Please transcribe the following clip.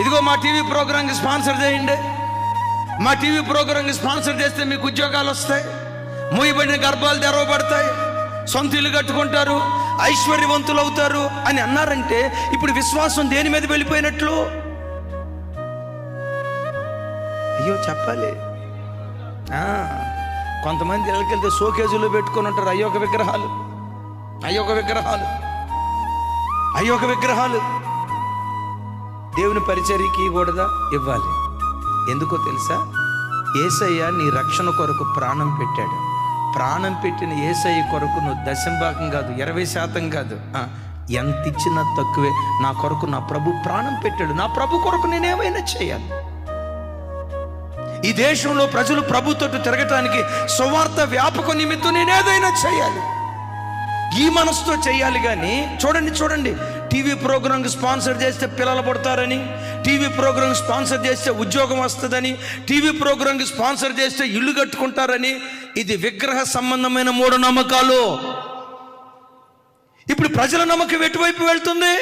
ఇదిగో మా టీవీ ప్రోగ్రాంకి స్పాన్సర్ చేయండి, మా టీవీ ప్రోగ్రాంకి స్పాన్సర్ చేస్తే మీకు ఉద్యోగాలు వస్తాయి, మూయబడిన గర్భాలు తెరవబడతాయి, సొంత ఇల్లు కట్టుకుంటారు, ఐశ్వర్యవంతులు అవుతారు అని అన్నారంటే ఇప్పుడు విశ్వాసం దేని మీద వెళ్ళిపోయినట్లు? అయ్యో చెప్పాలి. కొంతమంది ఇళ్ళకెళ్తే షోకేజులో పెట్టుకొని ఉంటారు అయ్యొక విగ్రహాలు, అయ్యొక విగ్రహాలు, అయ్యొక విగ్రహాలు. దేవుని పరిచర్యకి కూడదా? ఇవ్వాలి. ఎందుకో తెలుసా? యేసయ్య నీ రక్షణ కొరకు ప్రాణం పెట్టాడు. ప్రాణం పెట్టిన యేసయ్య కొరకు నువ్వు 10% కాదు, 20% కాదు, ఎంత ఇచ్చినా తక్కువే. నా కొరకు నా ప్రభు ప్రాణం పెట్టాడు. నా ప్రభు కొరకు నేనేమైనా చేయాలి. ఈ దేశంలో ప్రజలు ప్రభుతో తిరగటానికి సువార్త వ్యాపక నిమిత్తం నేనేదైనా చేయాలి. ఈ మనసుతో చేయాలి. కానీ చూడండి, టీవీ ప్రోగ్రాంకి స్పాన్సర్ చేస్తే పిల్లలు పుడతారని, టీవీ ప్రోగ్రాం స్పాన్సర్ చేస్తే ఉద్యోగం వస్తుందని, టీవీ ప్రోగ్రాంకి స్పాన్సర్ చేస్తే ఇల్లు కట్టుకుంటారని, ఇది విగ్రహ సంబంధమైన మూఢనమ్మకాలు. ఇప్పుడు ప్రజల నమ్మకం ఎటువైపు వెళ్తుంది?